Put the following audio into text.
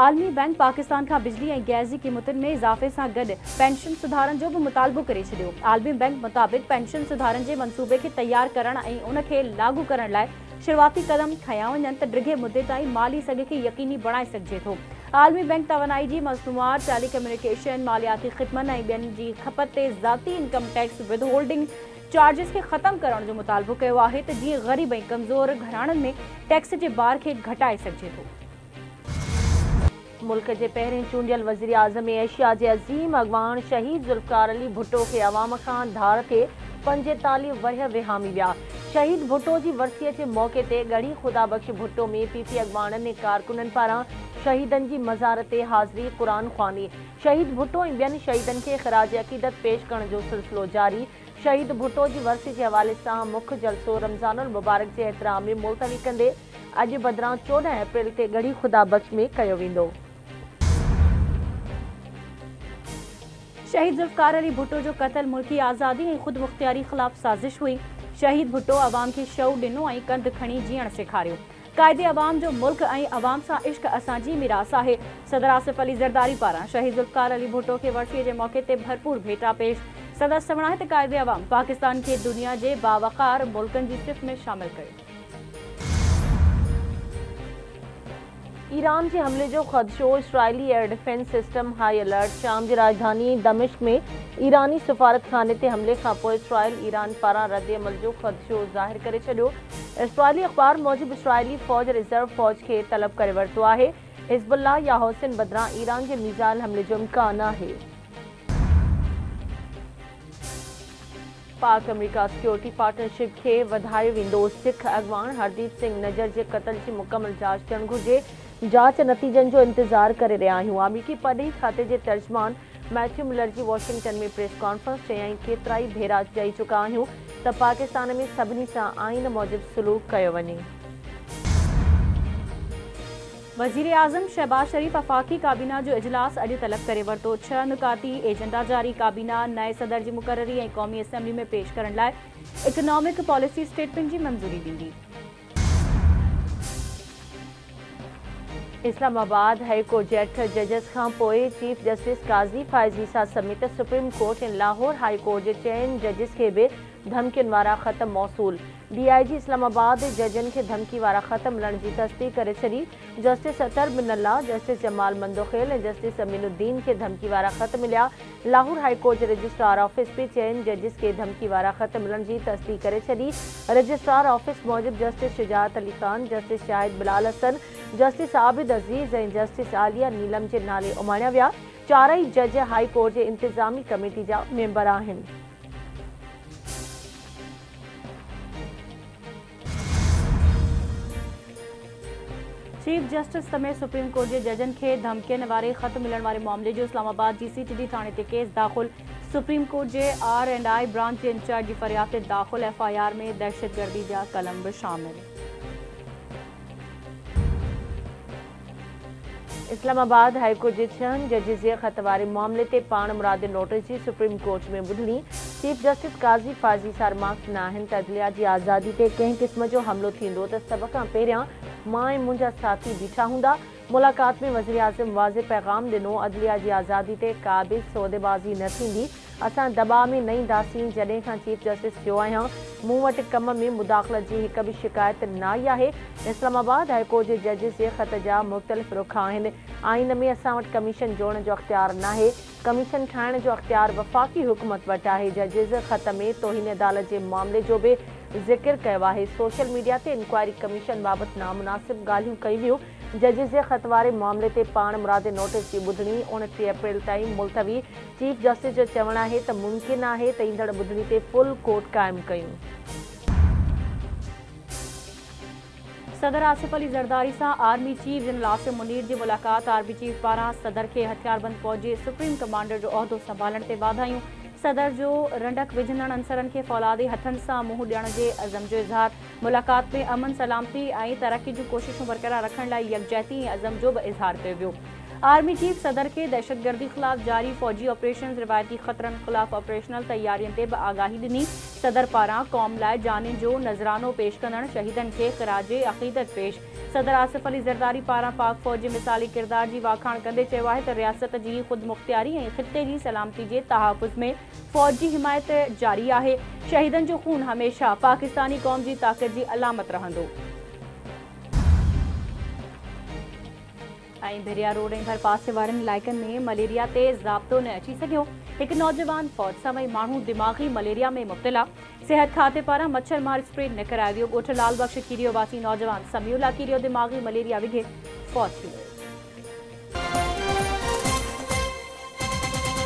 आलमी बैंक पाकिस्तान का बिजली और गैस की कीमतुन में इजाफे से गड पेंशन सुधारन जो भी मुतालबो करे छो। आलमी बैंक मुताबिक पेंशन सुधारन के मनसूबे के तैयार करण और उनके लागू करण लाए शुरुआती कदम खया वन तो डिघे मुद्दे ताईं माली सघ के यकीनी बनाए सघे थो। आलमी बैंक तवानाई की मसनूआत, टेलीकम्युनिकेशन, मालियाती खिदमत और बेन की खपत ते ज़ाती income tax with holding charges के खत्म करण जो मुतालबो किया है तो जी गरीब और कमज़ोर घरानन में टैक्स के बार के घटाए सघे थो। मुल्क के पहिरें चूंडियल वज़ीर आज़म एशिया के अज़ीम अगवान शहीद ज़ुल्फ़िकार अली भुट्टो के अवाम खां धार ते 45 वरह विहामी विया। शहीद भुट्टो की वरसीअ के मौके ते गढ़ी खुदाबख्श भुट्टो में पीपी अगवानन ने कारकुनन पारां शहीदन की मज़ार ते हाज़री कुरान ख़्वानी। शहीद भुट्टो और बेन शहीदन के खराज अक़ीदत पेश करण जो सिलसिलो जारी। शहीद भुट्टो की वरसी के हवाले से मुख्य जलसो रमज़ानुल मुबारक के एहतराम में मुलतवी कंदे अज बदिरां 14 अप्रैल ते गढ़ी खुदाबख्श में कयो वेंदो। शहीद ज़ुल्फ़िकार अली भुट्टो जो कत्ल मुल्की आज़ादी और खुद मुख्तियारी खिलाफ साजिश हुई। शहीद भुट्टो अवाम के शऊ दिनों और कंध खड़ी जीण सेखारियो। कायदे अवाम जो मुल्क और अवाम से इश्क असांजी मिरास है। सदर आसिफ अली ज़रदारी पारा शहीद ज़ुल्फ़िकार अली भुट्टो के वरसी के मौके ते भरपूर भेटा पेश। सदर सवणाहित कायदे अवाम पाकिस्तान के दुनिया के बावकार मुल्कन की सिफ़ में शामिल कयो। ईरान के हमले जो खदशो, Israeli air defence system high alert. शाम की राजधानी दमिश्क में ईरानी सफारत खाने ते हमले का इसराइल ईरान पारा रद्द अमल जो खदशो जाहिर करे छो। इसराइली अखबार मूजिब इसराइली फौज रिजर्व फौज के तलब करे वरतो है। हिज़्बुल्लाह या हौसिन बदरां ईरान के मिसाइल हमले जो इम्कान है। पाक अमरीका सिक्योरिटी पार्टनरशिप के वधायो वेंदो। सिख अगवान हरदीप सिंह नजर के कत्ल की मुकम्मल जांच थियण घुर्जे। जांच नतीजन जो इंतजार करे रहा आहियूं। अमरीकी परॾेही खाते के तर्जमान मैथ्यू मिलर की वॉशिंगटन में प्रेस कॉन्फ्रेंस चयाई केतराई भेरा चई चुका आहियूं त पाकिस्तान में सभिनी सां आइन मूजिब सलूक कयो वञे। वज़ीर आज़म शहबाज शरीफ अफाकी काबीना जो इजलास अॼु तलब करे वरितो। 6 नुकाती एजेंडा जारी। काबीना नए सदर की मुक़ररी और कौमी असम्बली में पेश करण लाइ इकनॉमिक पॉलिसी स्टेटमेंट की मंजूरी दी। इस्लामाबाद हाई कोर्ट जे 8 जजिस खां पोइ चीफ जस्टिस काज़ी फाइज़ी सां समेत सुप्रीम कोर्ट ऐं लाहौर हाई कोर्ट जे 4 जजिस के भी धमकियुनि वारा ख़त मौसूल। DIG इस्लामाबाद जजन के धमकी वारा ख़त मिलण की तस्दीक करे छॾी। जस्टिस अतर बिन अल्लाह, जस्टिस जमाल मंदोखेल और जस्टिस अमीनुद्दीन के धमकी वारा ख़त मिलिया। लाहौर हाई कोर्ट के रजिस्ट्रार ऑफिस भी 4 जजिस के धमकी वारा ख़त मिलण की तस्दीक करे छॾी। रजिस्ट्रार ऑफिस मूजिब जस्टिस शुजात अली खान, जस्टिस शाहिद बिलाल हसन, जस्टिस आबिद अज़ीज़ और जस्टिस आलिया नीलम के नाले उमाणिया विया। 4 जज हाई कोर्ट के इंतजामी कमेटी जा मेंबर आहिनि। चीफ जस्टिस समेत सुप्रीम कोर्ट के जजन के धमकियन वारे ख़त मिलण वारे मामले जो इस्लामाबाद की CTD थाने ते केस दाखिल। सुप्रीम कोर्ट के R&I ब्रांच के इंचार्ज की फरियाद ते दाखिल FIR में दहशतगर्दी जा कलम भी शामिल। इस्लामाबाद हाई कोर्ट के 6 जजिस के ख़त वारे मामले ते पाण मुराद नोटिस की सुप्रीम कोर्ट में ॿुधणी। चीफ जस्टिस काज़ी फाइज़ी सां रिमार्क्स न आहिनि त अदलिया की आज़ादी ते कंहिं क़िस्म जो हमलो थींदो त सभ खां पहिरियां मां ऐं मुंहिंजा साथी बीठा हूंदा। मुलाक़ात में वज़ीर आज़म वाज़े पैगाम ॾिनो, अदलिया की आज़ादी ते का बि सौदेबाज़ी न थींदी। असां दॿा में न ईंदासीं। जॾहिं खां चीफ जस्टिस थियो आहियां मूं वटि कम में मुदाख़लत की हिक भी शिकायत न आई आहे। इस्लामाबाद हाई कोर्ट के जजिस के ख़त जा मुख़्तलिफ़ रुख आहिनि। आइन में असां वटि कमीशन जोड़न जो अख्तियार न आहे। कमीशन ठाहिण जो अख्तियार वफ़ाक़ी हुकूमत वटि आहे। जजिस ख़त में तौहीन अदालत के मामले जो भी ज़िक्र किया है। सोशल मीडिया ते इंक्वायरी कमीशन बाबत नामुनासिब ॻाल्हियूं कई वियूं। जजिस के ख़त वारे मामले ते पाण मुराद नोटिस की ॿुधणी 29 अप्रैल ताईं मुलतवी। चीफ जस्टिस जो चवणु आहे त मुमकिन आहे त ईंदड़ ॿुधणी ते फुल कोर्ट क़ाइमु कयूं। सदर आसिफ अली ज़रदारी से army chief general Asim Munir की मुलाकात। आर्मी चीफ पारा सदर के हथियारबंद फौज के सुप्रीम कमांडर जो उहदो संभालण ते वाधायूं। सदर जो रंडक विझंदड़ अंसरन के फौलादी हथन से मुंह ॾियण के अज़म जो इज़हार। मुलाकात में अमन सलामती और तरक्की जो कोशिशों बरकरार रखण लाइ यकजहती और अज़म जो भी इज़हार किया वियो। आर्मी चीफ सदर के दहशतगर्दी खिलाफ जारी फौजी ऑपरेशन रिवायती खतरन खिलाफ ऑपरेशनल तैयारियों ते आगाही दी। सदर पारां कौम लाइ जाने जो नज़रानो पेश कंदड़ शहीदन के खराज अक़ीदत पेश। सदर आसिफ अली ज़रदारी पारां पाक फौज मिसाली किरदार की वाखाण कंदे चयो आहे त रियासत की खुद मुख्तियारी और ख़िते की सलामती के तहफ़ुज़ में फौज की हिमायत जारी है। शहीदन जो खून हमेशा पाकिस्तानी कौम की ताक़त की अलामत रहंदो। भिरिया रोड भर पासे वारन इलाइकन में मलेरिया ते ज़ाब्तो न अची सघियो। एक नौजवान फौज सवई मानू दिमागी मलेरिया में मुब्तला। सेहत खाते पारा मच्छर मार स्प्रे न करायो वियो। ॻोठ लाल बख्श कीरियो वासी नौजवान समीउल्ला कीरियो दिमागी मलेरिया विघे फौत थी वियो।